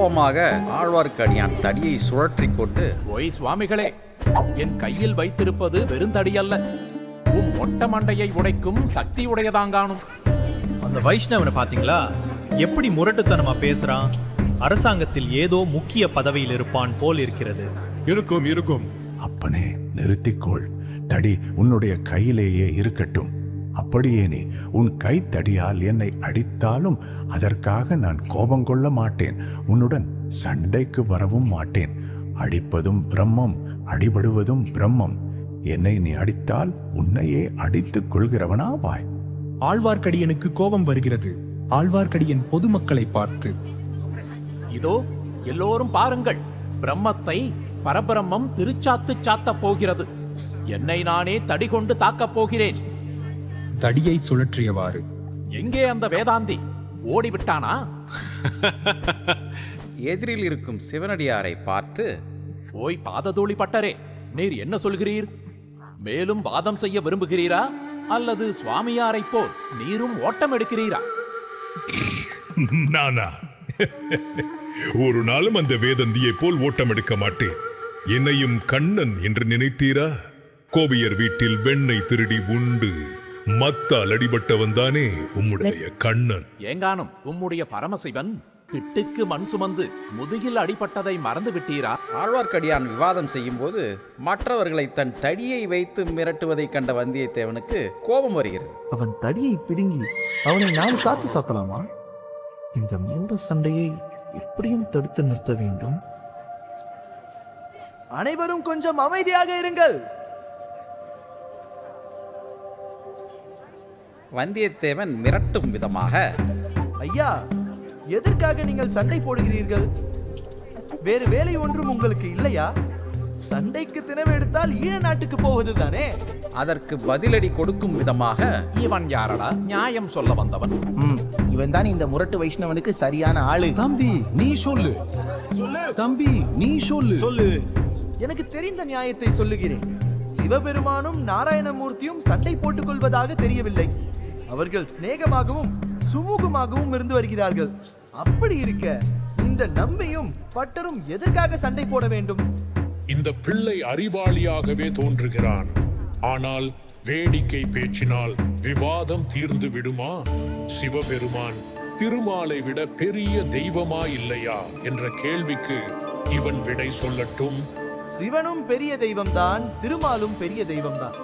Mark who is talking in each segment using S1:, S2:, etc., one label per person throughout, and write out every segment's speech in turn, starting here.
S1: கோபமாக ஆழ்வார்க்கடியான் தடியை சுழற்றி கொண்டு,
S2: ஓய் சுவாமிகளே, என் கையில் வைத்திருப்பது வெறுந்தடி அல்ல, உம் மொட்டை மண்டையை உடைக்கும் சக்தி உடையதாங்கானும்.
S3: அந்த வைஷ்ணவனை பாத்தீங்களா, எப்படி முரட்டுத்தனமா பேசுறான்? அரசாங்கத்தில் ஏதோ முக்கிய பதவியில் இருப்பான் போல் இருக்கிறது.
S4: இருக்கும் இருக்கும்.
S5: அப்பனே, நிறுத்திக்கொள். தடி உன்னுடைய கையிலேயே இருக்கட்டும். அப்படியே நீ உன் கைத்தடியால் என்னை அடித்தாலும் அதற்காக நான் கோபம் கொள்ள மாட்டேன். உன்னுடன் சண்டைக்கு வரவும் மாட்டேன். அடிப்பதும் பிரம்மம், அடிபடுவதும் பிரம்மம். என்னை நீ அடித்தால் உன்னையே அடித்துக் கொள்கிறவனாவாய்.
S6: ஆழ்வார்க்கடியனுக்கு கோபம் வருகிறது. ஆழ்வார்க்கடியன் பொதுமக்களை பார்த்து,
S2: இதோ எல்லோரும் பாருங்கள், பிரம்மத்தை பரபிரம்மம் திருச்சாத்து சாத்தப் போகிறது. என்னை நானே தடி கொண்டு தாக்கப் போகிறேன்.
S6: தடியை சுழற்றியவாறு,
S2: எங்கே அந்த வேதாந்தி? ஓடிவிட்டானா?
S1: எதிரில் இருக்கும் சிவனடியாரை பார்த்து,
S2: ஓய் பாததூளி பட்டரே, நீர் என்ன சொல்கிறீர்? மேலும் வாதம் செய்ய விரும்புகிறீரா, அல்லது சுவாமியாரைப் போல் நீரும் ஓட்டம் எடுக்கிறீரா?
S4: நானா? ஒரு நாளும் அந்த வேதந்தியை போல் ஓட்டம் எடுக்க மாட்டேன். என்னையும் கண்ணன் என்று நினைத்தீரா? கோபியர் வீட்டில் வெண்ணெய் திருடி உண்டு மத்தால் அடிபட்டவன் தானே உம்முடைய கண்ணன்.
S2: ஏங்கானும் உம்முடைய பரமசிவன் பிட்டுக்கு மண் சுமந்து முதுகில் அடிபட்டதை மறந்து விட்டீரா?
S1: ஆழ்வார்க்கடியான் விவாதம் செய்யும் போது மற்றவர்களை தன் தடியை வைத்து மிரட்டுவதை கண்ட வந்தியத்தேவனுக்கு கோபம் வருகிறது.
S7: அவன் தடியை பிடுங்கி அவனை 4 சாத்து சாத்தலாமா? இந்த மூட சண்டையை எப்படியும் தடுத்து நிறுத்த வேண்டும். அனைவரும் கொஞ்சம் அமைதியாக இருங்கள்.
S1: வந்தியத்தேவன் மிரட்டும் விதமாக,
S7: ஐயா, எதற்காக நீங்கள் சண்டை போடுகிறீர்கள்? வேறு வேலை ஒன்றும் உங்களுக்கு இல்லையா? சண்டைக்கு தினவு எடுத்தால் ஈழ நாட்டுக்கு போவது தானே.
S1: அதற்கு பதிலடி கொடுக்கும் விதமாக,
S2: இவன் யாரடா நியாயம் சொல்ல வந்தவன்?
S8: இவன் தான் இந்த முரட்டு வைஷ்ணவனுக்கு சரியான ஆளு.
S4: தம்பி நீ சொல்லு. தம்பி நீ சொல்லு.
S3: சொல்லு.
S7: எனக்கு தெரிந்த நியாயத்தை சொல்லுகிறேன். சிவபெருமானும் நாராயணமூர்த்தியும் சண்டை போட்டுக் கொள்வதாக தெரியவில்லை. அவர்கள் சிநேகமாகவும் சுமூகமாகவும் இருந்து வருகிறார்கள். அப்படி இருக்க இந்த நம்பியும் பட்டரும் எதற்காக சண்டை போட வேண்டும்?
S9: இந்த பிள்ளை அறிவாளியாகவே தோன்றுகிறான். ஆனால் வேடிக்கை பேச்சினால் விவாதம் தீர்ந்து விடுமா? சிவபெருமான் திருமாலை விட பெரிய தெய்வமா இல்லையா என்ற கேள்விக்கு இவன் விடை சொல்லட்டும்.
S7: சிவனும் பெரிய தெய்வம்தான், திருமாலும் பெரிய தெய்வம்தான்.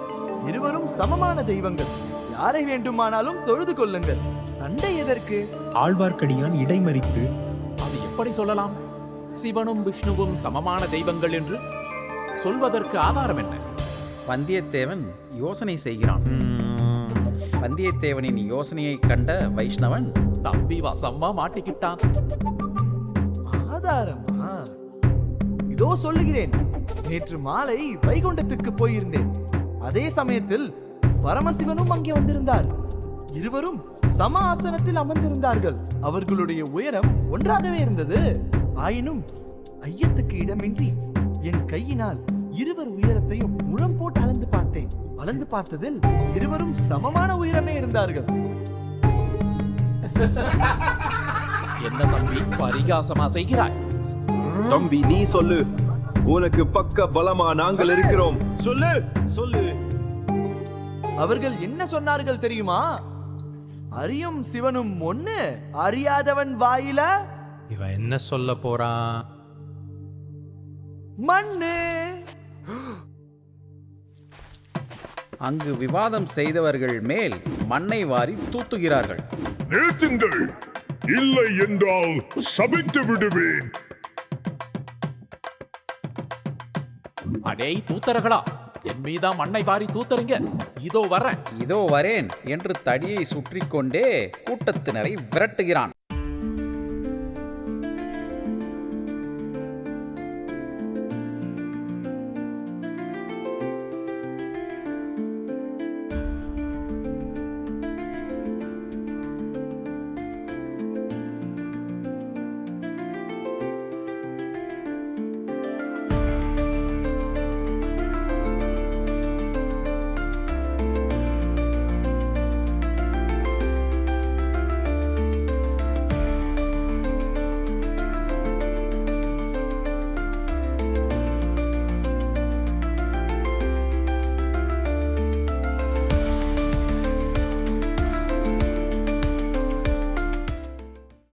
S7: இருவரும் சமமான தெய்வங்கள். யாரை வேண்டுமானாலும் தொழுது கொள்ளுங்கள். சண்டை எதற்கு?
S6: ஆழ்வார்க்கடியான் இடைமறித்து,
S2: அது எப்படி சொல்லலாம்? சிவனும் விஷ்ணுவும் சமமான தெய்வங்கள் என்று சொல்வதற்கு ஆதாரம் என்ன?
S1: வந்தியத்தேவன் யோசனை செய்கிறான். வந்தியத்தேவனின் யோசனையை கண்ட வைஷ்ணவன்,
S2: தம்பி வசமா மாட்டிக்கிட்டான்.
S7: ஆதாரமா? இதோ சொல்லுகிறேன். நேற்று மாலை வைகுண்டத்துக்கு போயிருந்தேன். அதே சமயத்தில் பரமசிவனும் அங்கே வந்திருந்தார். இருவரும் சம ஆசனத்தில் அமர்ந்திருந்தார்கள். அவர்களுடைய உயரம் ஒன்றாகவே இருந்தது. ஆயினும் ஐயத்துக்கு இடமின்றி என் கையினால் இருவர் உயரத்தையும் முழம் போட்டு அளந்து பார்த்தேன். அளந்து பார்த்ததில் இருவரும் சமமான உயரமே இருந்தார்கள்.
S2: என்ன தம்பி பரிகாசமா செய்கிறாய்?
S10: தம்பி நீ சொல்லு. உனக்கு பக்க பலமா நாங்கள் இருக்கிறோம்.
S3: சொல்லு. சொல்லு.
S7: அவர்கள் என்ன சொன்னார்கள் தெரியுமா? அறியும் சிவனும் ஒண்ணு, அறியாதவன் வாயில
S3: இவன் என்ன சொல்ல போறான்?
S7: மண்ணு.
S1: அங்கு விவாதம் செய்தவர்கள் மேல் மண்ணை வாரி தூத்துகிறார்கள்.
S4: நிறுத்துங்கள், இல்லை என்றால் சபித்து விடுவேன்.
S2: அடே தூத்தர்களா, என் மீதா மண்ணை வாரி தூத்தறீங்க. இதோ வரேன்.
S1: இதோ வரேன் என்று தடியை சுற்றி கொண்டே கூட்டத்தினரை விரட்டுகிறான்.